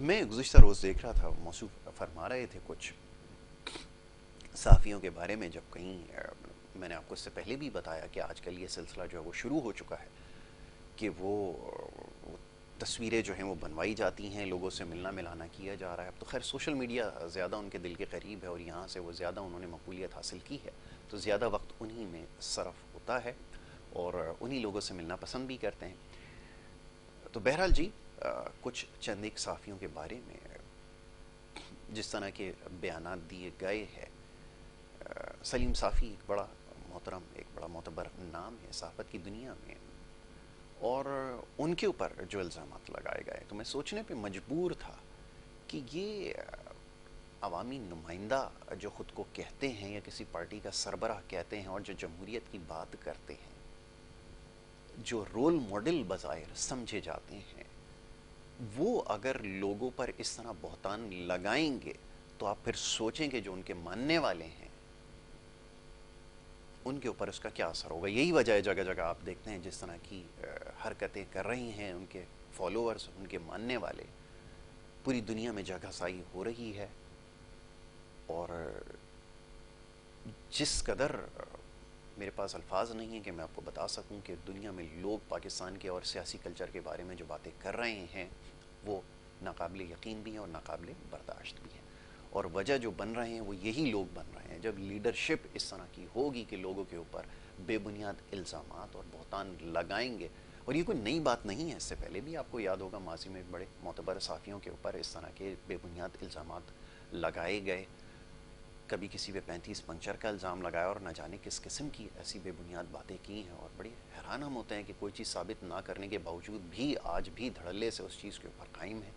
میں گزشتہ روز دیکھ رہا تھا، موصوف فرما رہے تھے کچھ صحافیوں کے بارے میں، جب کہیں میں نے آپ کو اس سے پہلے بھی بتایا کہ آج کل یہ سلسلہ جو ہے وہ شروع ہو چکا ہے کہ وہ تصویریں جو ہیں وہ بنوائی جاتی ہیں، لوگوں سے ملنا ملانا کیا جا رہا ہے. اب تو خیر سوشل میڈیا زیادہ ان کے دل کے قریب ہے اور یہاں سے وہ زیادہ انہوں نے مقبولیت حاصل کی ہے، تو زیادہ وقت انہی میں صرف ہوتا ہے اور انہی لوگوں سے ملنا پسند بھی کرتے ہیں. تو بہرحال جی، کچھ چند ایک صحافیوں کے بارے میں جس طرح کے بیانات دیے گئے ہیں. سلیم صافی ایک بڑا محترم، ایک بڑا معتبر نام ہے صحافت کی دنیا میں، اور ان کے اوپر جو الزامات لگائے گئے تو میں سوچنے پہ مجبور تھا کہ یہ عوامی نمائندہ جو خود کو کہتے ہیں یا کسی پارٹی کا سربراہ کہتے ہیں اور جو جمہوریت کی بات کرتے ہیں، جو رول ماڈل بظاہر سمجھے جاتے ہیں، وہ اگر لوگوں پر اس طرح بہتان لگائیں گے تو آپ پھر سوچیں کہ جو ان کے ماننے والے ہیں ان کے اوپر اس کا کیا اثر ہوگا. یہی وجہ ہے جگہ جگہ آپ دیکھتے ہیں جس طرح کی حرکتیں کر رہی ہیں ان کے فالوورز، ان کے ماننے والے، پوری دنیا میں جگہ سائی ہو رہی ہے. اور جس قدر میرے پاس الفاظ نہیں ہیں کہ میں آپ کو بتا سکوں کہ دنیا میں لوگ پاکستان کے اور سیاسی کلچر کے بارے میں جو باتیں کر رہے ہیں وہ ناقابل یقین بھی ہیں اور ناقابل برداشت بھی ہیں. اور وجہ جو بن رہے ہیں وہ یہی لوگ بن رہے ہیں. جب لیڈرشپ اس طرح کی ہوگی کہ لوگوں کے اوپر بے بنیاد الزامات اور بہتان لگائیں گے، اور یہ کوئی نئی بات نہیں ہے، اس سے پہلے بھی آپ کو یاد ہوگا ماضی میں بڑے معتبر صحافیوں کے اوپر اس طرح کے بے بنیاد الزامات لگائے گئے. کبھی کسی پہ 35 پنچر کا الزام لگایا اور نہ جانے کس قسم کی ایسی بے بنیاد باتیں کی ہیں. اور بڑی حیران ہم ہوتے ہیں کہ کوئی چیز ثابت نہ کرنے کے باوجود بھی آج بھی دھڑلے سے اس چیز کے اوپر قائم ہے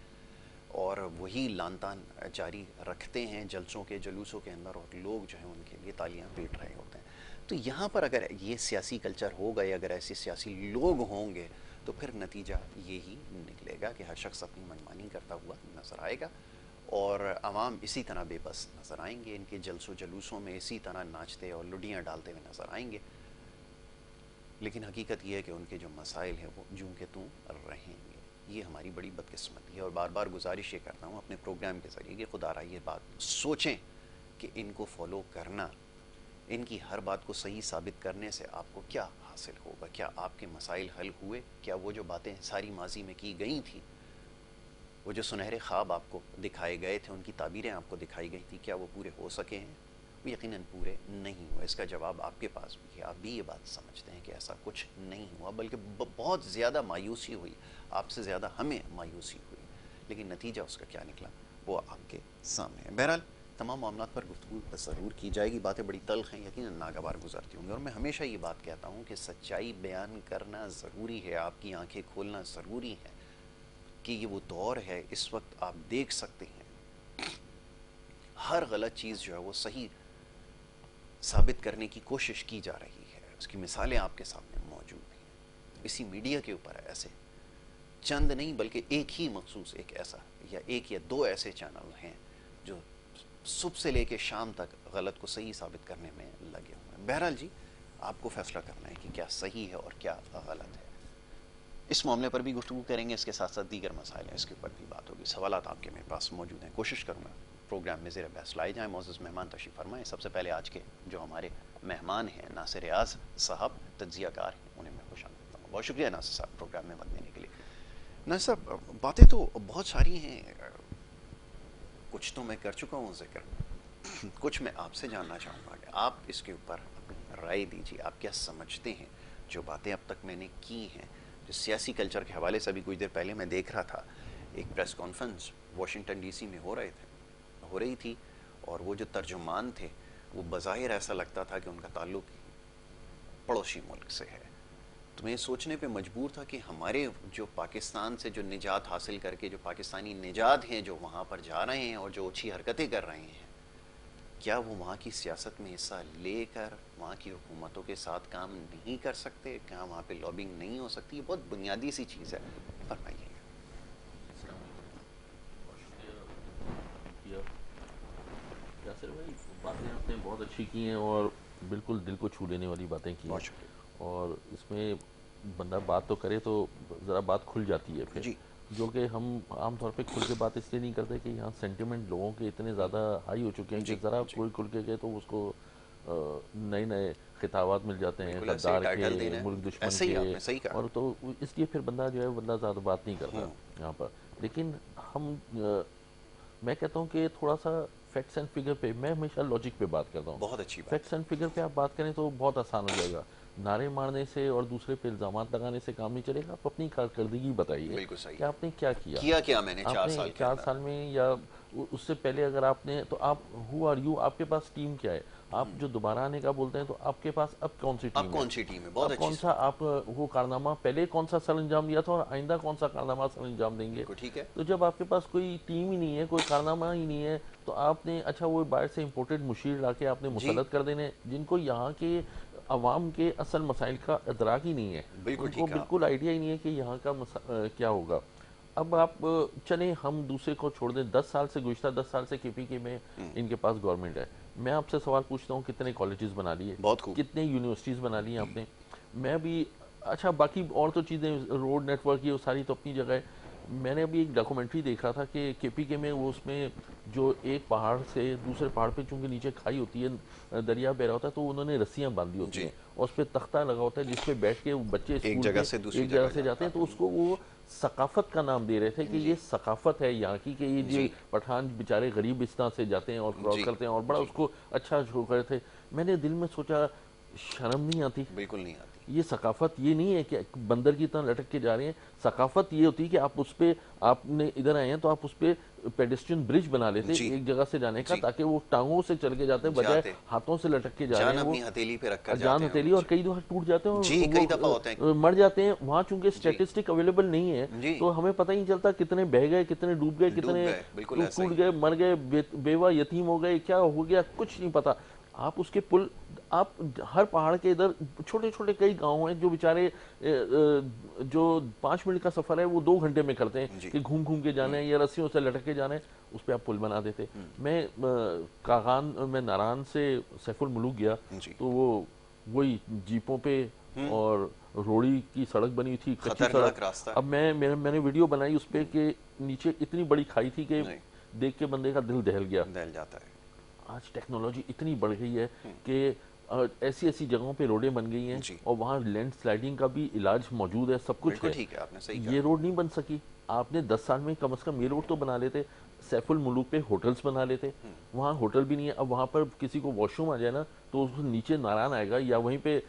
اور وہی لان تان جاری رکھتے ہیں جلسوں کے جلوسوں کے اندر، اور لوگ جو ہیں ان کے لیے تالیاں پیٹ رہے ہوتے ہیں. تو یہاں پر اگر یہ سیاسی کلچر ہوگا یا اگر ایسے سیاسی لوگ ہوں گے تو پھر نتیجہ یہی نکلے گا کہ ہر شخص اپنی منمانی کرتا ہوا نظر آئے گا اور عوام اسی طرح بے بس نظر آئیں گے، ان کے جلسوں جلوسوں میں اسی طرح ناچتے اور لڈیاں ڈالتے ہوئے نظر آئیں گے. لیکن حقیقت یہ ہے کہ ان کے جو مسائل ہیں وہ جوں کے توں رہیں گے. یہ ہماری بڑی بدقسمتی ہے اور بار بار گزارش یہ کرتا ہوں اپنے پروگرام کے ذریعے کہ خدا را یہ بات سوچیں کہ ان کو فالو کرنا، ان کی ہر بات کو صحیح ثابت کرنے سے آپ کو کیا حاصل ہوگا. کیا آپ کے مسائل حل ہوئے؟ کیا وہ جو باتیں ساری ماضی میں کی گئی تھیں، وہ جو سنہرے خواب آپ کو دکھائے گئے تھے، ان کی تعبیریں آپ کو دکھائی گئی تھی، کیا وہ پورے ہو سکے ہیں؟ وہ یقیناً پورے نہیں ہوئے. اس کا جواب آپ کے پاس بھی ہے. آپ بھی یہ بات سمجھتے ہیں کہ ایسا کچھ نہیں ہوا، بلکہ بہت زیادہ مایوسی ہوئی، آپ سے زیادہ ہمیں مایوسی ہوئی. لیکن نتیجہ اس کا کیا نکلا وہ آپ کے سامنے ہے. بہرحال تمام معاملات پر گفتگو ضرور کی جائے گی. باتیں بڑی تلخ ہیں، یقیناً ناگوار گزرتی ہوں گی، اور میں ہمیشہ یہ بات کہتا ہوں کہ سچائی بیان کرنا ضروری ہے، آپ کی آنکھیں کھولنا ضروری ہے کہ یہ وہ دور ہے. اس وقت آپ دیکھ سکتے ہیں ہر غلط چیز جو ہے وہ صحیح ثابت کرنے کی کوشش کی جا رہی ہے. اس کی مثالیں آپ کے سامنے موجود ہیں. اسی میڈیا کے اوپر ایسے چند نہیں بلکہ ایک ہی مخصوص ایک ایسا یا ایک یا دو ایسے چینل ہیں جو صبح سے لے کے شام تک غلط کو صحیح ثابت کرنے میں لگے ہوئے ہیں. بہرحال جی، آپ کو فیصلہ کرنا ہے کہ کیا صحیح ہے اور کیا غلط ہے. اس معاملے پر بھی گفتگو کریں گے، اس کے ساتھ ساتھ دیگر مسائل ہیں اس کے اوپر بھی بات ہوگی. سوالات آپ کے میرے پاس موجود ہیں، کوشش کروں گا پروگرام میں زیر بحث لائے جائیں. معزز مہمان تشریف فرمائیں. سب سے پہلے آج کے جو ہمارے مہمان ہیں ناصر ریاض صاحب، تجزیہ کار ہیں، انہیں میں خوش آمدید کرتا ہوں. بہت شکریہ ناصر صاحب پروگرام میں وقت دینے کے لیے. ناصر صاحب، باتیں تو بہت ساری ہیں، کچھ تو میں کر چکا ہوں ذکر، کچھ میں آپ سے جاننا چاہوں گا کہ آپ اس کے اوپر اپنی رائے دیجیے. آپ کیا سمجھتے ہیں جو باتیں اب تک میں نے کی ہیں؟ جو سیاسی کلچر کے حوالے سے ابھی کچھ دیر پہلے میں دیکھ رہا تھا ایک press conference Washington D C میں ہو رہی تھی، اور وہ جو ترجمان تھے وہ بظاہر ایسا لگتا تھا کہ ان کا تعلق پڑوسی ملک سے ہے. تو میں سوچنے پہ مجبور تھا کہ ہمارے جو پاکستان سے جو نجات حاصل کر کے جو پاکستانی نژاد ہیں جو وہاں پر جا رہے ہیں اور جو اچھی حرکتیں کر رہے ہیں، کیا وہ وہاں کی سیاست میں حصہ لے کر وہاں کی حکومتوں کے ساتھ کام نہیں کر سکتے؟ کیا وہاں پہ لابنگ نہیں ہو سکتی؟ یہ بہت بنیادی سی چیز ہے، فرمائیے گا. السلام علیکم، بہت شکریہ یاسر بھائی. باتیں آپ نے بہت اچھی کی ہیں اور بالکل دل کو چھو لینے والی باتیں کی ہیں، بہت شکریہ. اور اس میں بندہ بات تو کرے تو ذرا بات کھل جاتی ہے پھر. جی جو کہ ہم عام طور پہ کھل کے بات اس لیے نہیں کرتے کہ یہاں سینٹیمنٹ لوگوں کے اتنے زیادہ ہائی ہو چکے ہیں کہ ذرا کوئی کھل کے گئے تو اس کو نئے نئے خطابات مل جاتے ہیں، بالکل ایسے ہی غدار ٹائٹل کے، دینا ہے، ملک دشمن ایسے ہی کے، آپ نے صحیح کہا. اور تو اس لیے پھر بندہ جو ہے بندہ زیادہ بات نہیں کرتا یہاں پر. لیکن ہم میں کہتا ہوں کہ تھوڑا سا فیکٹس اینڈ فگر پہ، میں ہمیشہ لاجک پہ بات کرتا ہوں. بہت اچھی بات فیکٹس ہے. اینڈ فگر پہ آپ بات کریں تو بہت آسان ہو جائے گا. نعرے مارنے سے اور دوسرے پہ الزامات لگانے سے کام نہیں چلے گا. آپ اپنی کارکردگی بتائیے بالکل صحیح. کہ آپ نے کیا کیا. کیا میں نے آپ 4 نے سال کے 4 اندر. سال میں یا اس سے پہلے اگر آپ نے تو آپ ہو آر یو، آپ کے پاس ٹیم کیا ہے. آپ جو دوبارہ آنے کا بولتے ہیں تو آپ کے پاس اب کون سی اب ٹیم ہے. کون سی ٹیم ہے؟ بہت اب اچھی کون سا آپ وہ کارنامہ پہلے کون سا سر انجام دیا تھا اور آئندہ کون سا کارنامہ سر انجام دیں گے. بالکل ٹھیک ہے. تو جب آپ کے پاس کوئی ٹیم ہی نہیں ہے، کوئی کارنامہ ہی نہیں ہے، تو آپ نے اچھا وہ باہر سے امپورٹڈ مشیر لا کے آپ نے جی مسلط کر دینے جن کو یہاں کے عوام کے اصل مسائل کا ادراک ہی نہیں ہے. بالکل ان کو ٹھیک ہے. بالکل آئیڈیا ہی نہیں ہے کہ یہاں کا کیا ہوگا. اب آپ چلیں ہم دوسرے کو چھوڑ دیں. 10 سال سے گزشتہ 10 سال سے کے پی کے میں ان کے پاس گورنمنٹ ہے. میں آپ سے سوال پوچھتا ہوں کتنے کالجز بنا لیے، بہت خوب. کتنے یونیورسٹیز بنا لی آپ نے. میں بھی اچھا باقی اور تو چیزیں روڈ نیٹ ورک یہ ساری تو اپنی جگہ ہے. میں نے ابھی ایک ڈاکومنٹری دیکھا تھا کہ کے پی کے میں وہ اس میں جو ایک پہاڑ سے دوسرے پہاڑ پہ چونکہ نیچے کھائی ہوتی ہے، دریا بہ رہا ہوتا ہے، تو انہوں نے رسیاں باندھی ہوتی جی. ہیں اور اس پہ تختہ لگا ہوتا ہے جس پہ بیٹھ کے بچے ایک اسکول جگہ کے سے دوسری ایک جگہ سے جاتا جاتے ہیں. تو ہے. اس کو وہ ثقافت کا نام دے رہے تھے کہ جی. یہ ثقافت ہے یہاں کی، کہ یہ جو جی. پٹھان بیچارے غریب اس طرح سے جاتے ہیں اور کراس جی. کرتے ہیں، اور بڑا جی. اس کو اچھا شو کر تھے. میں نے دل میں سوچا شرم نہیں آتی؟ بالکل نہیں آتی. یہ ثقافت یہ نہیں ہے کہ بندر کی طرح لٹک کے جا رہے ہیں. ثقافت یہ ہوتی ہے کہ آپ اس پہ آپ نے ادھر آئے ہیں تو آپ اس پہ پیڈسٹرین برج بنا لیتے جی. ایک جگہ سے جانے کا، جی. تاکہ وہ ٹانگوں سے چل کے جاتے ہیں بجائے جاتے ہاتھوں سے لٹک کے جا رہے جان ہیں. وہ اپنی ہتھیلی پہ رکھ کر جان جاتے ہیں ہتھیلی، وہ. اور جی. کئی دفعہ ٹوٹ جاتے ہیں جی اور کئی دفعہ ہوتے ہیں. وہ مر جاتے ہیں. وہاں چونکہ جی. اسٹیٹسٹک اویلیبل نہیں ہے جی. تو ہمیں پتہ ہی نہیں چلتا کتنے بہہ گئے، کتنے ڈوب گئے، ڈوب کتنے گئے. بالکل ایسا ٹوٹ ہی. گئے، مر گئے، بیوہ یتیم ہو گئے، کیا ہو گیا کچھ نہیں پتا. آپ اس کے پل، آپ ہر پہاڑ کے ادھر چھوٹے چھوٹے کئی گاؤں ہیں جو بیچارے جو 5 منٹ کا سفر ہے وہ 2 گھنٹے میں کرتے ہیں جی. کہ گھوم گھوم کے جانا ہے یا رسیوں سے لٹک کے جانا ہے. اس پہ آپ پل بنا دیتے. میں کاغان میں ناران سے سیف الملوک گیا جی. تو وہی جیپوں پہ اور روڑی کی سڑک بنی تھی، کچی خطرناک سڑک. راستہ. اب میں نے ویڈیو بنائی اس پہ کہ نیچے اتنی بڑی کھائی تھی کہ نہیں. دیکھ کے بندے کا دل دہل گیا. دہل جاتا ہے. آج ٹیکنالوجی اتنی بڑھ گئی ہے کہ ایسی ایسی جگہوں پہ روڈیں بن گئی ہیں جی. اور وہاں لینڈ سلائڈنگ کا بھی علاج موجود ہے، سب کچھ بالکل ہے. ٹھیک ہے. آپ نے صحیح کہا. یہ روڈ نہیں بن سکی. آپ نے 10 سال میں کم از کم یہ روڈ تو بنا لیتے. سیف الملوک پہ ہوٹلز بنا لیتے. وہاں ہوٹل بھی نہیں ہے. اب وہاں پر کسی کو واش روم آ جائے نا تو اس کو نیچے ناران آئے گا یا وہیں پہ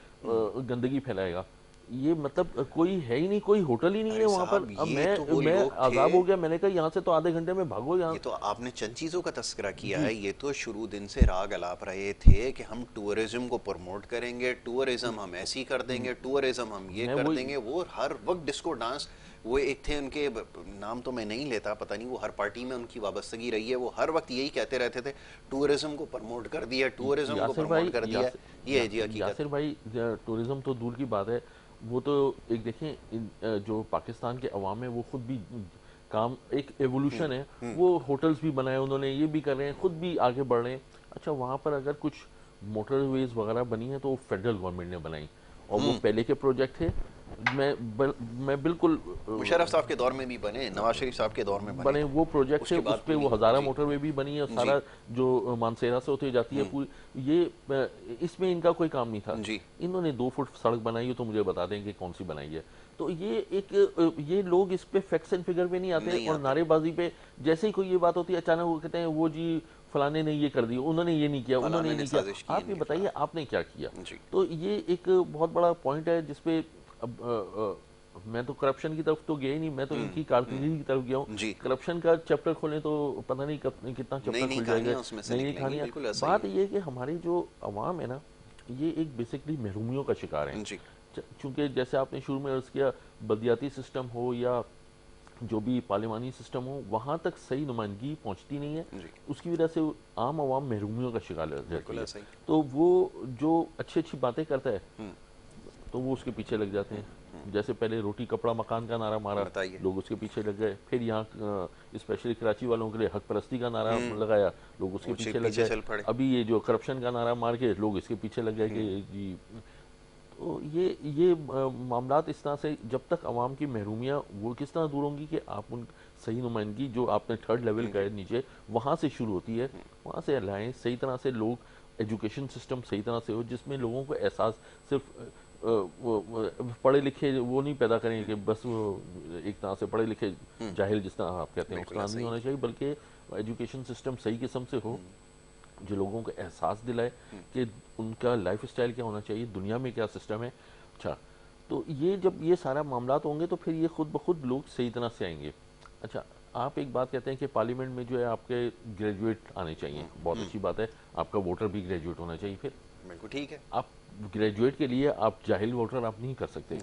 گندگی پھیلائے گا. یہ مطلب کوئی ہے ہی نہیں، کوئی ہوٹل ہی نہیں ہے ارے وہاں پر. صاحب اب یہ تو وہ میں لوگ عذاب تھے. ہو گیا. میں نے کہا یہاں سے تو آدھے گھنٹے میں بھاگو یہاں. یہ تو آپ نے چند چیزوں کا تذکرہ کیا جی ہے. یہ تو شروع دن سے راگ الاپ رہے تھے کہ ہم ٹورزم کو پروموٹ کریں گے، ٹورزم ہم ایسی کر دیں گے، ٹورزم ہم یہ میں کر وہی دیں گے. وہ ہر وقت ڈسکو ڈانس. وہ ایک تھے ان کے نام تو میں نہیں لیتا، پتہ نہیں وہ ہر پارٹی میں ان کی وابستگی رہی ہے. وہ ہر وقت یہی کہتے رہتے تھے ٹورزم کو پروموٹ کر دیا، ٹورزم کو یاسر پروموٹ بھائی، کر دیا. یہ ہے جی حقیقت. یاسر بھائی ٹورزم تو دور کی بات ہے. وہ تو ایک دیکھیں جو پاکستان کے عوام ہے وہ خود بھی کام ایک ایوولوشن ہے. وہ ہوٹلز بھی بنائے انہوں نے، یہ بھی کر رہے ہیں، خود بھی آگے بڑھ رہے ہیں. اچھا وہاں پر اگر کچھ موٹر ویز وغیرہ بنی ہیں تو وہ فیڈرل گورنمنٹ نے بنائی اور وہ پہلے کے پروجیکٹ تھے. میں بالکل مشرف صاحب کے دور میں بھی بنے، نواز شریف صاحب کے دور میں بنے وہ پروجیکٹ تھے. کے بعد اس پہ پوری. وہ ہزارہ جی. موٹر وے بھی بنی ہے اور جی. سارا جو مانسیرا سے ہوتے جاتی ہے پوری. یہ اس میں ان کا کوئی کام نہیں تھا. جی. انہوں نے 2 فٹ سڑک بنائی ہے تو مجھے بتا دیں کہ کون سی بنائی ہے. تو یہ لوگ اس پہ فیکٹس اینڈ فگر پہ نہیں آتے اور نعرے بازی پہ. جیسے ہی کوئی یہ بات ہوتی ہے اچانک وہ کہتے ہیں وہ جی فلانے نے یہ کر دی، انہوں نے یہ نہیں کیا، انہوں نے یہ نہیں کیا. آپ یہ بتائیے آپ نے کیا کیا. تو یہ ایک بہت بڑا پوائنٹ ہے جس پہ اب میں تو کرپشن کی طرف تو گیا ہی نہیں، میں تو ان کی کارکردگی کی طرف گیا ہوں. کرپشن کا چیپٹر کھولیں تو پتہ نہیں کتنا چیپٹر کھل جائے گا. نئی کہانیاں. بات یہ ہے کہ ہماری جو عوام ہے نا یہ ایک بیسکلی محرومیوں کا شکار ہے. چونکہ جیسے آپ نے شروع میں عرض کیا بلدیاتی سسٹم ہو یا جو بھی پارلیمانی سسٹم ہو وہاں تک صحیح نمائندگی پہنچتی نہیں ہے. اس کی وجہ سے عام عوام محرومیوں کا شکار رہتی ہے. تو وہ جو اچھی اچھی باتیں کرتا ہے تو وہ اس کے پیچھے لگ جاتے ہیں. جیسے پہلے روٹی کپڑا مکان کا نعرہ مارا، لوگ اس کے پیچھے لگ گئے. پھر یہاں اسپیشلی کراچی والوں کے لیے حق پرستی کا نعرہ لگایا، لوگ اس کے پیچھے لگ گئے. ابھی یہ جو کرپشن کا نعرہ مار کے لوگ اس کے پیچھے لگ گئے کہ جی. تو یہ معاملات اس طرح سے جب تک عوام کی محرومیاں وہ کس طرح دور ہوں گی کہ آپ ان صحیح نمائندگی جو آپ نے تھرڈ لیول کا ہے نیچے وہاں سے شروع ہوتی ہے، وہاں سے لائیں صحیح طرح سے لوگ ایجوکیشن سسٹم صحیح طرح سے ہو جس میں لوگوں کو احساس صرف پڑھے لکھے وہ نہیں پیدا کریں کہ بس وہ ایک طرح سے پڑھے لکھے جاہل جس طرح آپ کہتے ہیں اس طرح نہیں ہونا چاہیے، بلکہ ایجوکیشن سسٹم صحیح قسم سے ہو جو لوگوں کو احساس دلائے کہ ان کا لائف اسٹائل کیا ہونا چاہیے، دنیا میں کیا سسٹم ہے. اچھا تو یہ جب یہ سارا معاملات ہوں گے تو پھر یہ خود بخود لوگ صحیح طرح سے آئیں گے. اچھا آپ ایک بات کہتے ہیں کہ پارلیمنٹ میں جو ہے آپ کے گریجویٹ آنے چاہیے، بہت اچھی بات ہے، آپ کا ووٹر بھی گریجویٹ ہونا چاہیے. پھر بالکل ٹھیک ہے. آپ گریجویٹ کے لیے آپ جاہل ووٹر آپ نہیں کر سکتے.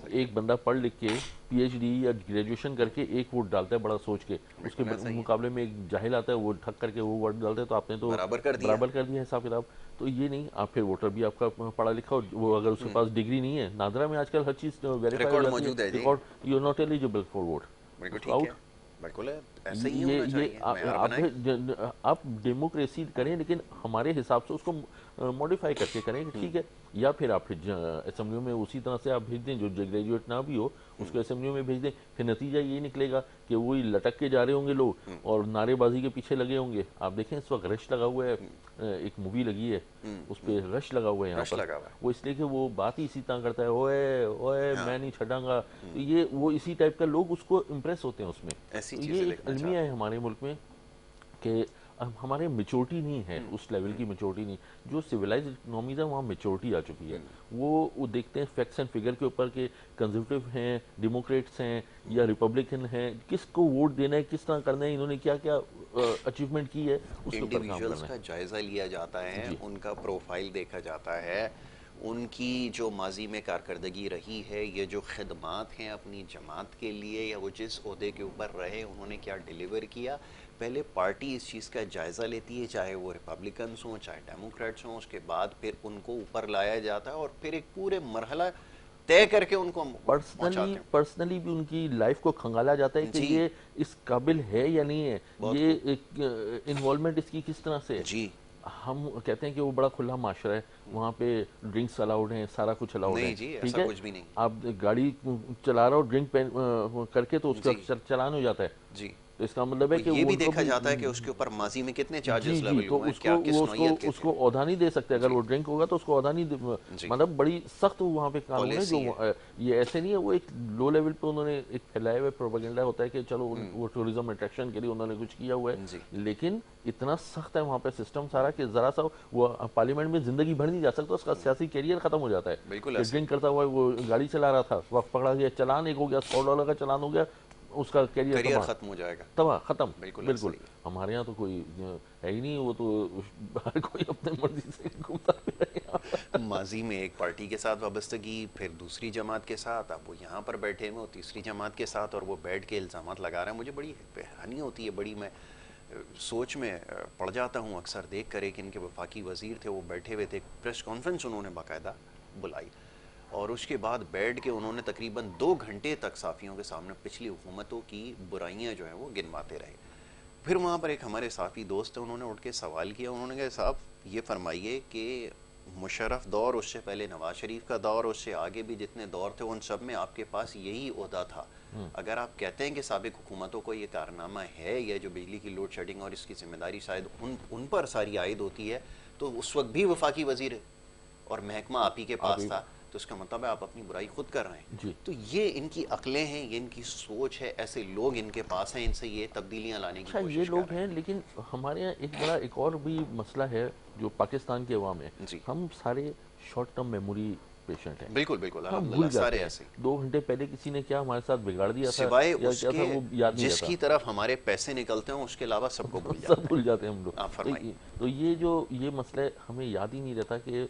ایک بندہ پڑھ لکھ کے پی ایچ ڈی یا گریجویشن کر کے ایک ووٹ ڈالتا ہے بڑا سوچ کے، اس کے مقابلے میں ایک جاہل آتا ہے وہ ٹھک کر کے وہ ووٹ ڈالتا ہے، تو آپ نے تو برابر کر دیا حساب کتاب. تو یہ نہیں، آپ پھر ووٹر بھی آپ کا پڑھا لکھا، اور وہ اگر اس کے پاس ڈگری نہیں ہے، نادرا میں آج کل ہر چیز ویریفائی ہو جاتی ہے، record you are not eligible for vote, out. بالکل ہے، ایسا ہی ہونا چاہیے. آپ ڈیموکریسی کریں لیکن ہمارے حساب سے اس کو موڈیفائی کر کے کریں کہ ٹھیک ہے، یا پھر آپ اسمبلیوں میں اسی طرح سے آپ بھیج دیں، جو گریجویٹ نہ بھی ہو اس کو اسمبلیوں میں بھیج دیں. پھر نتیجہ یہ نکلے گا کہ وہی لٹک کے جا رہے ہوں گے لوگ اور نعرے بازی کے پیچھے لگے ہوں گے. آپ دیکھیں اس وقت رش لگا ہوا ہے، ایک مووی لگی ہے اس پہ رش لگا ہوا ہے یہاں پر، وہ اس لیے کہ وہ بات ہی اسی طرح کرتا ہے، اوئے اوئے میں نہیں چھٹاں گا. تو یہ وہ اسی ٹائپ کا لوگ اس کو امپریس ہوتے ہیں اس میں. تو یہ ایک المیہ ہے ہمارے ملک میں کہ ہمارے میچورٹی نہیں ہے، اس لیول کی میچورٹی نہیں. جو سویلائز اکنامیز ہیں وہاں میچورٹی آ چکی ہے. وہ دیکھتے ہیں فیکٹس اینڈ فگر کے اوپر کہ کنزرویٹو ہیں، ڈیموکریٹس ہیں یا ریپبلکن ہیں، کس کو ووٹ دینا ہے، کس طرح کرنا ہے، انہوں نے کیا کیا اچیومنٹ کی ہے، اس کے اوپر کام کرنا ہے. کا جائزہ لیا جاتا ہے، ان کا پروفائل دیکھا جاتا ہے، ان کی جو ماضی میں کارکردگی رہی ہے، یہ جو خدمات ہیں اپنی جماعت کے لیے یا وہ جس عہدے کے اوپر رہے انہوں نے کیا ڈیلیور کیا. پہلے پارٹی اس چیز کا جائزہ لیتی ہے، چاہے وہ ریپبلکنس ہوں چاہے ڈیموکریٹس ہوں، اس کے بعد پھر ان کو اوپر لایا جاتا ہے اور پھر ایک پورے مرحلہ طے کر کے ان کو پرسنلی بھی ان کی لائف کو کھنگالا جاتا ہے کہ یہ اس قابل ہے یا نہیں ہے، یہ انوالومنٹ اس کی کس طرح سے ہے. ہم کہتے ہیں کہ وہ بڑا کھلا معاشرہ ہے، وہاں پہ ڈرنکس الاؤڈ ہیں، سارا کچھ الاؤڈ ہے، ٹھیک ہے، آپ گاڑی چلا رہا ہو ڈرنک کر کے تو اس کا چلان ہو جاتا ہے. تو اس کا مطلب ہے کہ یہ بھی دیکھا جاتا ہے کہ اس کے اوپر ماضی میں کتنے چارجز لیول ہوئے ہیں، کیا کس نوعیت کے اس کو عہدہ نہیں دے سکتے. اگر وہ ڈرنک ہوگا تو اس کو عہدہ نہیں مطلب بڑی سخت وہاں پہ قانون ہے. جو یہ ایسے نہیں ہے وہ ایک لو لیول پہ انہوں نے ایک پھیلائے ہوئے پروپیگنڈا ہوتا ہے کہ چلو وہ ٹورزم اٹریکشن کے لیے انہوں نے کچھ کیا ہوا ہے، لیکن اتنا سخت ہے وہاں پہ سسٹم سارا کہ ذرا سا وہ پارلیمنٹ میں زندگی بھر نہیں جا سکتا، اس کا سیاسی کیریئر ختم ہو جاتا ہے. ڈرنک کرتا ہوا وہ گاڑی چلا رہا تھا، وقت پکڑا گیا، چلان ایک ہو گیا، $100 کا چلان ہو گیا، اس کا کیریئر ختم ہو جائے گا، تباہ ختم. بالکل ہمارے یہاں تو کوئی ہے ہی نہیں، وہ تو ہر کوئی اپنے مرضی سے گھومتا پھرے. ماضی میں ایک پارٹی کے ساتھ وابستگی، پھر دوسری جماعت کے ساتھ، اب وہ یہاں پر بیٹھے ہوئے تیسری جماعت کے ساتھ اور وہ بیٹھ کے الزامات لگا رہے ہیں. مجھے بڑی حیرانی ہوتی ہے، بڑی میں سوچ میں پڑ جاتا ہوں اکثر دیکھ کر. ایک ان کے وفاقی وزیر تھے، وہ بیٹھے ہوئے تھے، ایک پریس کانفرنس انہوں نے باقاعدہ بلائی اور اس کے بعد بیٹھ کے انہوں نے تقریباً 2 گھنٹے تک صحافیوں کے سامنے پچھلی حکومتوں کی برائیاں جو ہیں وہ گنواتے رہے. پھر وہاں پر ایک ہمارے صحافی دوست ہیں، انہوں نے اٹھ کے سوال کیا، انہوں نے کہا صاحب یہ فرمائیے کہ مشرف دور، اس سے پہلے نواز شریف کا دور، اس سے آگے بھی جتنے دور تھے ان سب میں آپ کے پاس یہی عہدہ تھا. اگر آپ کہتے ہیں کہ سابق حکومتوں کو یہ کارنامہ ہے، یہ جو بجلی کی لوڈ شیڈنگ اور اس کی ذمہ داری شاید ان پر ساری عائد ہوتی ہے، تو اس وقت بھی وفاقی وزیر اور محکمہ آپ ہی کے پاس تھا، تو اس کا مطلب ہے آپ اپنی برائی خود کر رہے ہیں. تو یہ ان کی عقلیں ہیں، یہ ان کی سوچ ہے، ایسے لوگ ان کے پاس ہیں، ان سے یہ تبدیلیاں لانے کی کوشش کر رہے ہیں. یہ لوگ ہیں، لیکن ہمارے یہاں ایک اور بھی مسئلہ ہے جو پاکستان کے عوام ہے. ہم سارے شارٹ ٹرم میموری پیشنٹ ہیں. بالکل ہم بھول جاتے ہیں 2 گھنٹے پہلے کسی نے کیا ہمارے ساتھ بگاڑ دیا تھا، سوائے اس کے جس کی طرف ہمارے پیسے نکلتے ہیں اس کے علاوہ سب کو بھول جاتے ہیں ہم لوگ. تو یہ مسئلہ ہمیں یاد ہی نہیں رہتا کہ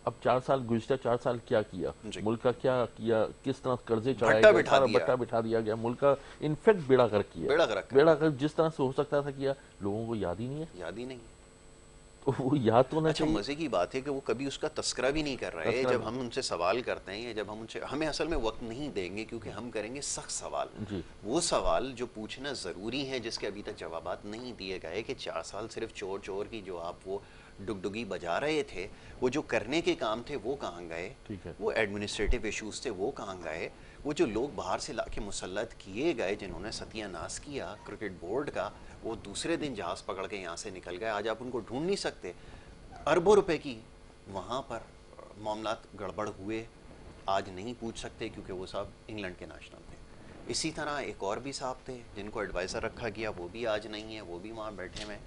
اب 4 سال گزشتہ 4 سال کیا کیا، ملک کا کیا کیا، کس طرح قرضے چڑھائے گئے، سارا بٹا بٹھا دیا گیا، ملک کا انفیکٹ بیڑا غرق کیا، بیڑا غرق جس طرح سے ہو سکتا تھا کیا، لوگوں کو یاد ہی نہیں ہے. یاد ہی نہیں. تو وہ یاد ہونا اچھا چاہیے. مزے کی بات ہے کہ وہ کبھی اس کا تذکرہ بھی نہیں کر رہے. جب ہم ان سے سوال کرتے ہیں یا جب ہم ان سے, ہمیں اصل میں وقت نہیں دیں گے کیونکہ ہم کریں گے سخت سوال. جی وہ سوال جو پوچھنا ضروری ہے جس کے ابھی تک جوابات نہیں دیے گئے, کہ 4 سال صرف چور چور کی جو آپ وہ ڈگڈگی بجا رہے تھے, وہ جو کرنے کے کام تھے وہ کہاں گئے, ٹھیک ہے. وہ ایڈمنسٹریٹو ایشوز تھے وہ کہاں گئے, وہ جو لوگ باہر سے لا کے مسلط کیے گئے جنہوں نے ستیہ ناش کیا کرکٹ بورڈ کا, وہ دوسرے دن جہاز پکڑ کے یہاں سے نکل گئے. آج آپ ان کو ڈھونڈ نہیں سکتے. اربوں روپے کی وہاں پر معاملات گڑبڑ ہوئے, آج نہیں پوچھ سکتے کیونکہ وہ صاحب انگلینڈ کے نیشنل تھے. اسی طرح ایک اور بھی صاحب تھے جن کو ایڈوائزر رکھا گیا, وہ بھی آج نہیں ہے, وہ بھی وہاں بیٹھے ہوئے.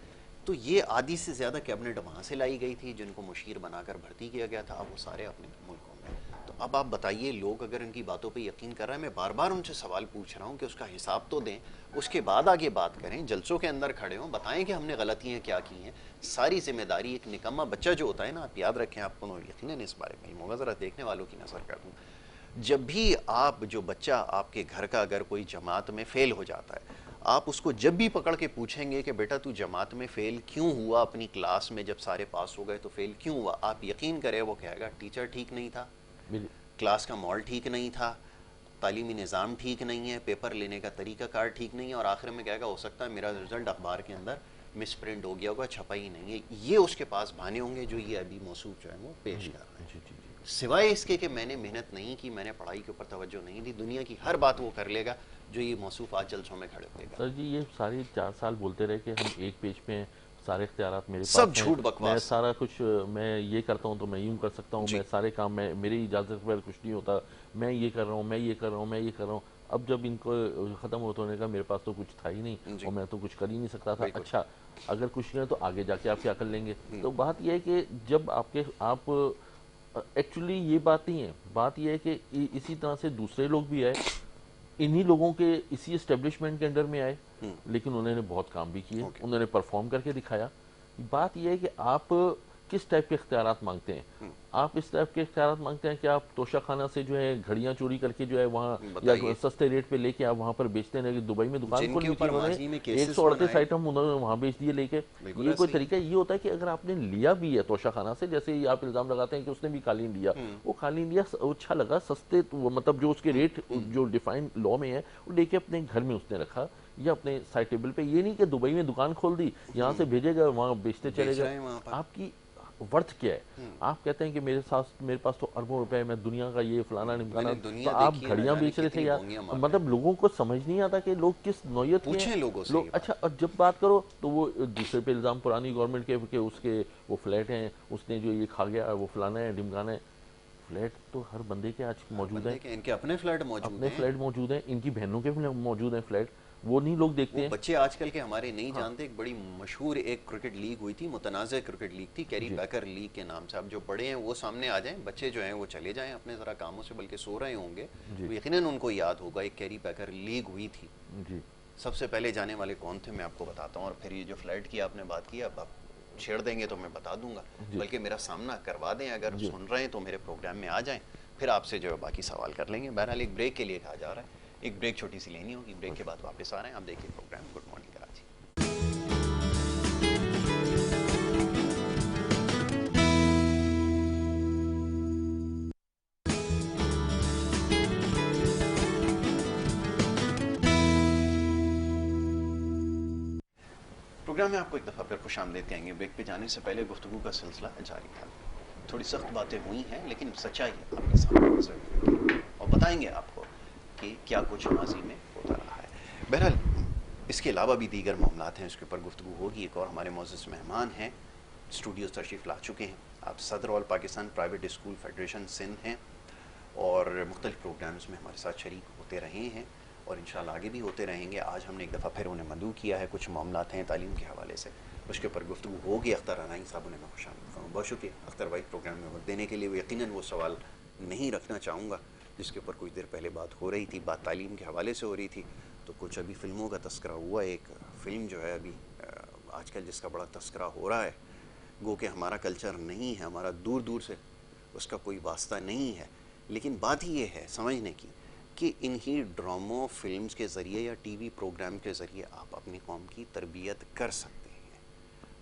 تو یہ آدھی سے زیادہ کیبنٹ وہاں سے لائی گئی تھی جن کو مشیر بنا کر بھرتی کیا گیا تھا, اب وہ سارے اپنے ملکوں میں. تو اب آپ بتائیے, لوگ اگر ان کی باتوں پہ یقین کر رہے ہیں, میں بار بار ان سے سوال پوچھ رہا ہوں کہ اس کا حساب تو دیں, اس کے بعد آگے بات کریں, جلسوں کے اندر کھڑے ہوں, بتائیں کہ ہم نے غلطیاں کیا کی ہیں. ساری ذمہ داری ایک نکما بچہ جو ہوتا ہے نا, آپ یاد رکھیں, آپ کو یقیناً اس بارے میں ہوگا, ذرا دیکھنے والوں کی نظر کر دوں, جب بھی آپ جو بچہ آپ کے گھر کا اگر کوئی جماعت میں فیل ہو جاتا ہے, آپ اس کو جب بھی پکڑ کے پوچھیں گے کہ بیٹا تو جماعت میں فیل کیوں ہوا, اپنی کلاس میں جب سارے پاس ہو گئے تو فیل کیوں ہوا, آپ یقین کریں وہ کہے گا ٹیچر ٹھیک نہیں تھا, کلاس کا ماحول ٹھیک نہیں تھا, تعلیمی نظام ٹھیک نہیں ہے, پیپر لینے کا طریقہ کار ٹھیک نہیں ہے, اور آخر میں کہے گا ہو سکتا ہے میرا رزلٹ اخبار کے اندر مس پرنٹ ہو گیا ہوگا, چھپا ہی نہیں ہے. یہ اس کے پاس بہانے ہوں گے جو یہ ابھی موصوف جو ہے وہ پیش کر رہے ہیں. جی جی جی. سوائے اس کے کہ میں نے محنت نہیں کی, میں نے پڑھائی کے اوپر توجہ نہیں دی, دنیا کی ہر بات وہ کر لے گا جو یہ موصوف آج جلسوں میں کھڑے ہوئے گا. سر جی یہ سارے 4 سال بولتے رہے کہ ہم ایک پیج پہ ہیں, سارے اختیارات میرے سب پاس ہیں, جھوٹ میں بکواس. سارا کچھ, میں یہ کرتا ہوں تو میں یوں کر سکتا ہوں, جی میں سارے کام, میں میری اجازت کے بغیر کچھ نہیں ہوتا, میں یہ کر رہا ہوں, میں یہ کر رہا ہوں, میں یہ کر رہا ہوں. اب جب ان کو ختم ہونے کا, میرے پاس تو کچھ تھا ہی نہیں جی اور میں تو کچھ کر ہی نہیں سکتا تھا. بالکل. اچھا اگر کچھ نہیں ہے تو آگے جا کے آپ کیا کر لیں گے. تو بات یہ ہے کہ جب آپ ایکچولی یہ بات نہیں ہے, بات یہ ہے کہ اسی طرح سے دوسرے لوگ بھی آئے, انہی لوگوں کے اسی اسٹیبلشمنٹ کے انڈر میں آئے, لیکن انہوں نے بہت کام بھی کیے, انہوں نے پرفارم کر کے دکھایا. بات یہ ہے کہ آپ کس ٹائپ کے اختیارات مانگتے ہیں. آپ اس ٹائپ کے اختیارات مانگتے ہیں کہ آپ توشہ خانہ سے جو ہے گھڑیاں چوری کر کے جو ہے وہاں یا سستے ریٹ پہ لے کے آپ وہاں پر بیچتے ہیں. دبئی میں دکان کھولی تھی انہوں نے, 138 آئٹم انہوں نے وہاں بیچ دیے لے کے. یہ کوئی طریقہ یہ ہوتا ہے کہ اگر آپ نے لیا بھی ہے توشہ خانہ سے, جیسے آپ الزام لگاتے ہیں کہ اس نے بھی قالین لیا, وہ قالین لیا اچھا لگا, سستے, مطلب جو اس کے ریٹ جو ڈیفائن لا میں ہے وہ لے کے اپنے گھر میں اس نے رکھا یا اپنے سائٹ ٹیبل پہ. یہ نہیں کہ دبئی میں دکان کھول دی, یہاں سے بھیجے گا وہاں بیچتے چلے گئے. آپ کی ورتھ کیا ہے؟ آپ کہتے ہیں کہ میرے پاس تو اربوں روپے ہے, میں دنیا کا یہ فلانا نمکانا, تو آپ گھڑیاں بیچ رہے تھے یار. مطلب لوگوں کو سمجھ نہیں آتا کہ لوگ کس نوعیت کے ہیں لوگ. اچھا اور جب بات کرو تو وہ دوسرے پہ الزام پرانی گورنمنٹ کے کہ اس کے وہ فلیٹ ہیں, اس نے جو یہ کھا گیا, وہ فلانا ہے ڈمکانا ہے. فلیٹ تو ہر بندے کے آج موجود ہیں, ان کے اپنے فلیٹ موجود ہیں, ان کی بہنوں کے موجود ہیں فلیٹ, وہ نہیں لوگ دیکھتے ہیں. بچے آج کل کے ہمارے نہیں جانتے. ایک بڑی مشہور ایک کرکٹ لیگ ہوئی تھی, متنازع کرکٹ لیگ تھی, کیری بیکر لیگ کے نام سے. اب جو بڑے ہیں وہ سامنے آ جائیں, بچے جو ہیں وہ چلے جائیں اپنے ذرا کاموں سے, بلکہ سو رہے ہوں گے, یقیناً ان کو یاد ہوگا ایک کیری بیکر لیگ ہوئی تھی. سب سے پہلے جانے والے کون تھے میں آپ کو بتاتا ہوں, اور پھر یہ جو فلیٹ کی آپ نے بات کی, اب آپ چھیڑ دیں گے تو میں بتا دوں گا, بلکہ میرا سامنا کروا دیں, اگر سن رہے ہیں تو میرے پروگرام میں آ جائیں, پھر آپ سے جو ہے باقی سوال کر لیں گے. بہرحال ایک بریک کے لیے کہا جا رہا ہے, ایک بریک چھوٹی سی لینی ہوگی, بریک کے بعد واپس آ رہے ہیں. آپ دیکھیے programme good morning Karachi. Programme میں آپ کو ایک دفعہ پھر خوش آمدید کہیں گے. بریک پہ جانے سے پہلے گفتگو کا سلسلہ جاری تھا. تھوڑی سخت باتیں ہوئی ہیں لیکن سچائی آپ کے سامنے ضرور, اور بتائیں گے آپ کو کہ کیا کچھ ماضی میں ہوتا رہا ہے. بہرحال اس کے علاوہ بھی دیگر معاملات ہیں, اس کے اوپر گفتگو ہوگی. ایک اور ہمارے معزز مہمان ہیں, اسٹوڈیوز تشریف لا چکے ہیں. آپ صدر all Pakistan private school federation Sindh ہیں, اور مختلف پروگرامز میں ہمارے ساتھ شریک ہوتے رہے ہیں, اور انشاءاللہ آگے بھی ہوتے رہیں گے. آج ہم نے ایک دفعہ پھر انہیں مدعو کیا ہے, کچھ معاملات ہیں تعلیم کے حوالے سے, اس کے اوپر گفتگو ہوگی. اختر عنائی صاحب, انہیں میں خوش آمدید کروں. بہت شکریہ اختر بھائی پروگرام میں وقت دینے کے لیے. یقیناً وہ سوال نہیں رکھنا چاہوں گا جس کے اوپر کچھ دیر پہلے بات ہو رہی تھی, بات تعلیم کے حوالے سے ہو رہی تھی, تو کچھ ابھی فلموں کا تذکرہ ہوا. ایک فلم جو ہے ابھی آج کل جس کا بڑا تذکرہ ہو رہا ہے, گو کہ ہمارا کلچر نہیں ہے, ہمارا دور دور سے اس کا کوئی واسطہ نہیں ہے, لیکن بات ہی یہ ہے سمجھنے کی کہ انہی ڈراموں فلمز کے ذریعے یا ٹی وی پروگرام کے ذریعے آپ اپنی قوم کی تربیت کر سکتے ہیں.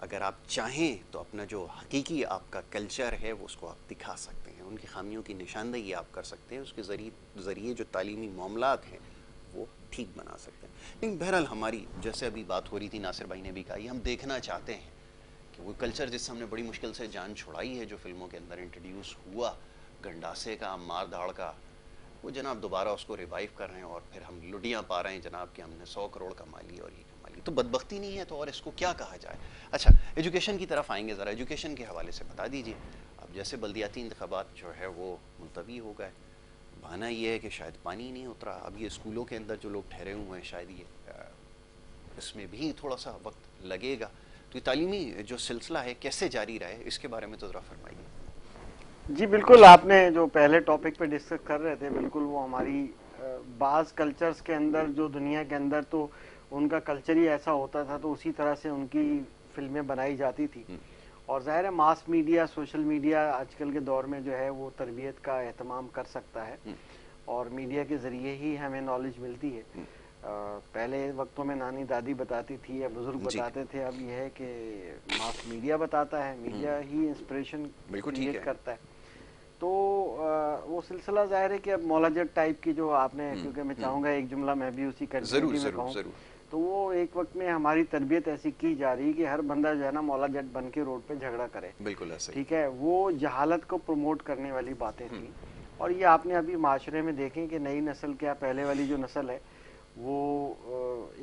اگر آپ چاہیں تو اپنا جو حقیقی آپ کا کلچر ہے وہ اس کو آپ دکھا سکتے ہیں، ان کی خامیوں کی نشاندہی آپ کر سکتے ہیں، اس کے ذریعے جو تعلیمی معاملات ہیں وہ ٹھیک بنا سکتے ہیں. لیکن بہرحال ہماری جیسے ابھی بات ہو رہی تھی، ناصر بھائی نے بھی کہا، یہ ہم دیکھنا چاہتے ہیں کہ وہ کلچر جس سے ہم نے بڑی مشکل سے جان چھڑائی ہے، جو فلموں کے اندر انٹروڈیوس ہوا، گنڈاسے کا، مار دھاڑ کا، وہ جناب دوبارہ اس کو ریوائیو کر رہے ہیں، اور پھر ہم لڈیاں پا رہے ہیں جناب کہ ہم نے 100 کروڑ کما لی اور یہ کما لی. تو بدبختی نہیں ہے تو اور اس کو کیا کہا جائے. اچھا ایجوکیشن کی طرف آئیں گے، ذرا ایجوکیشن کے حوالے سے بتا دیجیے. اب جیسے بلدیاتی انتخابات جو ہے وہ ملتوی ہو گئے، بہانہ یہ ہے کہ شاید پانی نہیں اترا. اب یہ اسکولوں کے اندر جو لوگ ٹھہرے ہوئے ہیں، شاید یہ اس میں بھی تھوڑا سا وقت لگے گا. تو یہ تعلیمی جو سلسلہ ہے کیسے جاری رہے، اس کے بارے میں تو ذرا فرمائیے. جی بالکل، آپ نے جو پہلے ٹاپک پہ ڈسکس کر رہے تھے، بالکل وہ ہماری بعض کلچرز کے اندر جو دنیا کے اندر تو ان کا کلچر ہی ایسا ہوتا تھا، تو اسی طرح سے ان کی فلمیں بنائی جاتی تھی. اور ظاہر ہے ماس میڈیا، سوشل میڈیا آج کل کے دور میں جو ہے وہ تربیت کا اہتمام کر سکتا ہے، اور میڈیا کے ذریعے ہی ہمیں نالج ملتی ہے. پہلے وقتوں میں نانی دادی بتاتی تھی یا بزرگ بتاتے تھے، اب یہ ہے کہ ماس میڈیا بتاتا ہے، میڈیا ہی انسپریشن کریٹ کرتا ہے. تو وہ سلسلہ ظاہر ہے کہ اب مولا جٹ ٹائپ کی جو آپ نے، کیونکہ میں چاہوں گا ایک جملہ میں بھی اسی کنٹینیوٹی میں کہوں، تو وہ ایک وقت میں ہماری تربیت ایسی کی جا رہی کہ ہر بندہ جو ہے نا مولا جٹ بن کے روڈ پہ جھگڑا کرے. بالکل ایسا ٹھیک ہے، وہ جہالت کو پروموٹ کرنے والی باتیں تھیں. اور یہ آپ نے ابھی معاشرے میں دیکھیں کہ نئی نسل کیا، پہلے والی جو نسل ہے وہ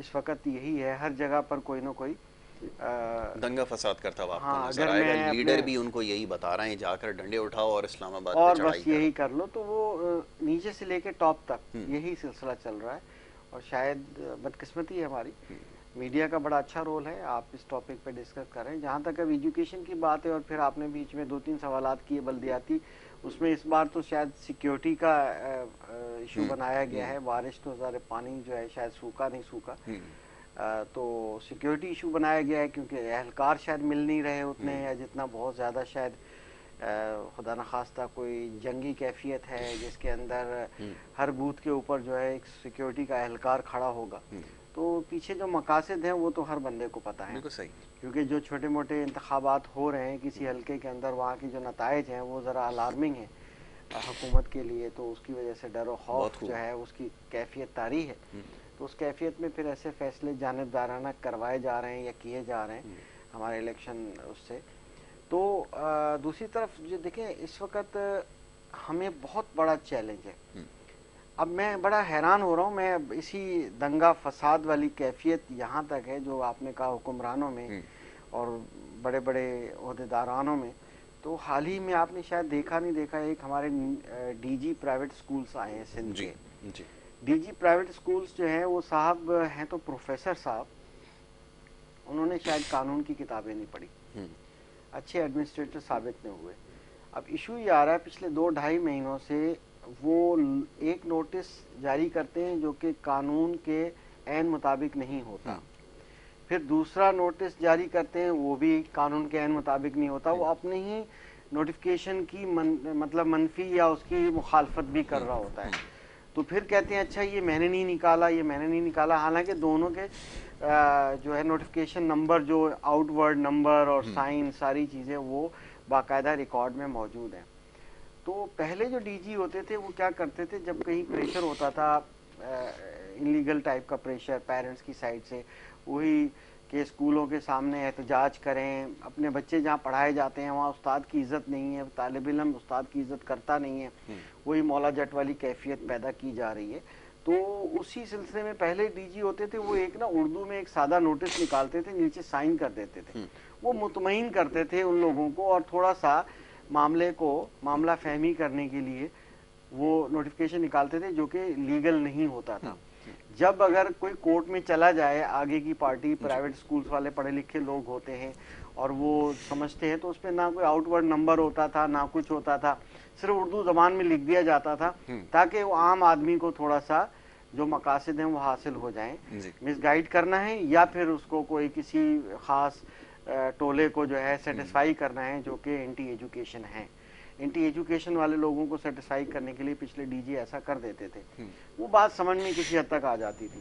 اس وقت یہی ہے، ہر جگہ پر کوئی نہ کوئی دنگا فساد کرتا ہوا آپ کو ہاں نظر اگر آئے گا. میں لیڈر بھی ان کو یہی بتا رہے ہیں، جا کر ڈنڈے اٹھاؤ اور اسلام آباد پہ اور چڑھائی بس یہی کر لو. تو وہ نیچے سے لے کے ٹاپ تک یہی سلسلہ چل رہا ہے. اور شاید بدقسمتی ہے ہماری، میڈیا کا بڑا اچھا رول ہے. آپ اس ٹاپک پہ ڈسکس کریں. جہاں تک اب ایجوکیشن کی بات ہے، اور پھر آپ نے بیچ میں 2-3 سوالات کیے بلدیاتی، اس میں اس بار تو شاید سیکیورٹی کا ایشو بنایا گیا ہے. بارش تو ذرا پانی جو ہے شاید سوکھا نہیں سوکھا، تو سیکیورٹی ایشو بنایا گیا ہے، کیونکہ اہلکار شاید مل نہیں رہے اتنے، یا جتنا بہت زیادہ شاید خدا نخواستہ کوئی جنگی کیفیت ہے جس کے اندر ہر بوتھ کے اوپر جو ہے ایک سیکیورٹی کا اہلکار کھڑا ہوگا. تو پیچھے جو مقاصد ہیں وہ تو ہر بندے کو پتہ ہے، کیونکہ جو چھوٹے موٹے انتخابات ہو رہے ہیں کسی حلقے کے اندر، وہاں کی جو نتائج ہیں وہ ذرا الارمنگ ہیں حکومت کے لیے. تو اس کی وجہ سے ڈر و خوف جو ہے اس کی کیفیت طاری ہے. تو اس کیفیت میں پھر ایسے فیصلے جانبدارانہ کروائے جا رہے ہیں یا کیے جا رہے ہیں ہمارے الیکشن اس سے. تو دوسری طرف جو دیکھیں اس وقت ہمیں بہت بڑا چیلنج ہے. اب میں بڑا حیران ہو رہا ہوں، میں اسی دنگا فساد والی کیفیت یہاں تک ہے جو آپ نے کہا حکمرانوں میں اور بڑے بڑے عہدیدارانوں میں. تو حال ہی میں آپ نے شاید دیکھا نہیں دیکھا، ایک ہمارے ڈی جی پرائیویٹ سکولز آئے ہیں سندھ کے. ڈی جی پرائیویٹ سکولز جو ہیں وہ صاحب ہیں تو پروفیسر صاحب، انہوں نے شاید قانون کی کتابیں نہیں پڑھی، اچھے ایڈمنسٹریٹر ثابت نہیں ہوئے. اب ایشو یہ آ رہا ہے پچھلے 2-2.5 مہینوں سے وہ ایک نوٹس جاری کرتے ہیں جو کہ قانون کے عین مطابق نہیں ہوتا، پھر دوسرا نوٹس جاری کرتے ہیں وہ بھی قانون کے عین مطابق نہیں ہوتا. وہ اپنے ہی نوٹیفیکیشن کی مطلب منفی یا اس کی مخالفت بھی کر رہا ہوتا ہے. تو پھر کہتے ہیں اچھا یہ میں نے نہیں نکالا، یہ میں نے نہیں نکالا، حالانکہ دونوں کے جو ہے نوٹیفیکیشن نمبر، جو آؤٹ ورڈ نمبر اور سائن، ساری چیزیں وہ باقاعدہ ریکارڈ میں موجود ہیں. تو پہلے جو ڈی جی ہوتے تھے وہ کیا کرتے تھے، جب کہیں پریشر ہوتا تھا انلیگل ٹائپ کا پریشر پیرنٹس کی سائڈ سے، وہی کہ اسکولوں کے سامنے احتجاج کریں، اپنے بچے جہاں پڑھائے جاتے ہیں وہاں استاد کی عزت نہیں ہے، طالب علم استاد کی عزت کرتا نہیں ہے، وہی مولا جٹ والی کیفیت پیدا کی جا رہی ہے. تو اسی سلسلے میں پہلے ڈی جی ہوتے تھے وہ ایک نا اردو میں ایک سادہ نوٹس نکالتے تھے، نیچے سائن کر دیتے تھے. وہ مطمئن کرتے تھے ان لوگوں کو، اور تھوڑا سا معاملہ فہمی کرنے کے لیے وہ نوٹیفیکیشن نکالتے تھے جو کہ لیگل نہیں ہوتا تھا. جب اگر کوئی کورٹ میں چلا جائے، آگے کی پارٹی پرائیویٹ سکولز والے پڑھے لکھے لوگ ہوتے ہیں اور وہ سمجھتے ہیں، تو اس پہ نہ کوئی آؤٹ ورڈ نمبر ہوتا تھا نہ کچھ ہوتا تھا، صرف اردو زبان میں لکھ دیا جاتا تھا تاکہ وہ عام آدمی کو تھوڑا سا جو مقاصد ہیں وہ حاصل ہو جائیں. مس گائیڈ کرنا ہے یا پھر اس کو کوئی کسی خاص ٹولے کو جو ہے سیٹسفائی کرنا ہے جو کہ اینٹی ایجوکیشن ہے. اینٹی ایجوکیشن والے لوگوں کو سیٹسفائی کرنے کے لیے پچھلے ڈی جی ایسا کر دیتے تھے. وہ بات سمجھ میں کسی حد تک آ جاتی تھی.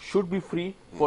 should be free for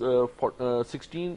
16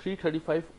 335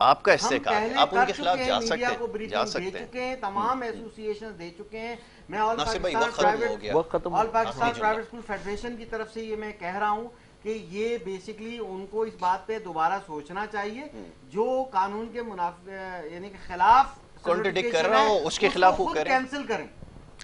آپ کا استحقاق ہے, آپ ان کے خلاف جا میڈیا کو سکتے بریفنگ دے چکے ہیں, تمام ایسوسیشن دے چکے ہیں. میں آل ناصر بھائی پاکستان پرائیویٹ اسکول فیڈریشن کی طرف سے یہ میں کہہ رہا ہوں کہ یہ بیسکلی ان کو اس بات پہ دوبارہ سوچنا چاہیے, جو قانون کے یعنی کہ خلاف کانٹرڈکٹ کر رہا ہوں اس کے خلاف وہ کریں, کینسل کریں,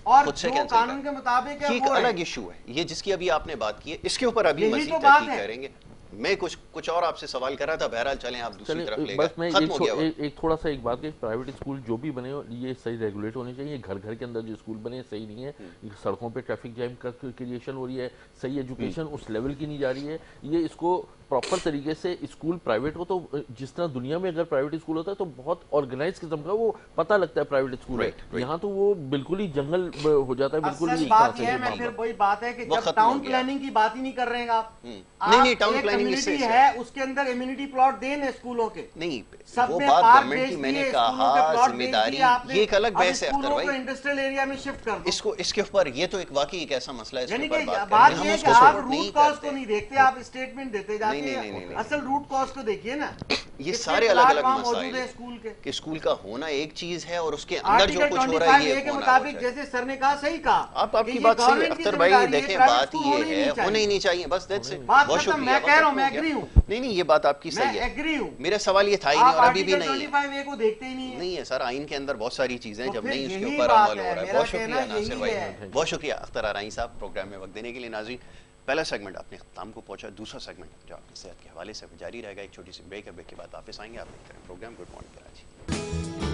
اور جو قانون کے مطابق ہے یہ ایک الگ ایشو ہے, یہ جس کی ابھی آپ نے بات کی ہے, اس کے اوپر ابھی مزید تحقیق کریں گے. میں کچھ اور آپ سے سوال کر رہا تھا, بہرحال چلیں آپ دوسری طرف لے گئے, ختم ہو گیا. ایک تھوڑا سا ایک بات کہ پرائیویٹ اسکول جو بھی بنے ہو یہ صحیح ریگولیٹ ہونے چاہیے. گھر گھر کے اندر جو اسکول بنے صحیح نہیں ہے, سڑکوں پہ ٹریفک جیم کا کریشن ہو رہی ہے, صحیح ایجوکیشن اس لیول کی نہیں جا رہی ہے. یہ اس کو پراپر طریقے سے اسکول پرائیویٹ ہو تو جس طرح دنیا میں اگر پرائیویٹ اسکول ہوتا ہے تو بہت آرگنائز قسم کا وہ پتہ لگتا ہے پرائیویٹ اسکول ہے, یہاں تو وہ بالکل ہی جنگل ہو جاتا ہے. بالکل بات یہ ہے, میں پھر وہی بات ہے کہ جب ٹاؤن پلاننگ کی بات ہی نہیں کر رہے ہیں آپ, نہیں ٹاؤن پلاننگ ہے اس کے اندر امیونٹی پلاٹ دینے اسکولوں کے, نہیں وہ بات گورنمنٹ کی میں نے کہا ذمہ داری, یہ ایک الگ بحث ہے اختر بھائی, انڈسٹریل ایریا میں شفٹ کر دو اس کے اوپر. یہ تو ایک واقعی ایک ایسا مسئلہ ہے, یعنی کہ بات یہ ہے کہ آپ روٹ کاز کو نہیں دیکھتے, آپ اسٹیٹمنٹ دیتے جاتے ہیں, اصل روٹ کاز کو دیکھیے نا. یہ سارے الگ الگ مسائل ہیں کہ اسکول کا ہونا ایک چیز ہے اور اس کے اندر جو کچھ ہو رہا ہے یہ کے مطابق جیسے سر نے کہا صحیح کہا. آپ کی بات صحیح ہے اختر بھائی, دیکھیں بات یہ ہے ہونا ہی نہیں چاہیے, بس بہت شکریہ. میں کہہ رہا ہوں, میں ایگری ہوں, نہیں یہ بات آپ کی صحیح ہے, ایگری ہوں. میرا سوال یہ تھا ہی نہیں اور ابھی بھی نہیں ہے, کو دیکھتے ہی نہیں ہے سر. آئین کے اندر بہت ساری چیزیں جب نہیں اس کے اوپر عمل ہو رہا ہے. بہت شکریہ ناصر بھائی, بہت شکریہ اختر آرائیں صاحب پروگرام میں وقت دینے کے لیے. ناظرین پہلا سیگمنٹ اپنے اختتام کو پہنچا, دوسرا سیگمنٹ جو آپ کی صحت کے حوالے سے جاری رہے گا. ایک چھوٹی سی بریک ہے, بریک کے بعد واپس آئیں گے. آپ دیکھ رہے ہیں پروگرام گڈ مارننگ کراچی.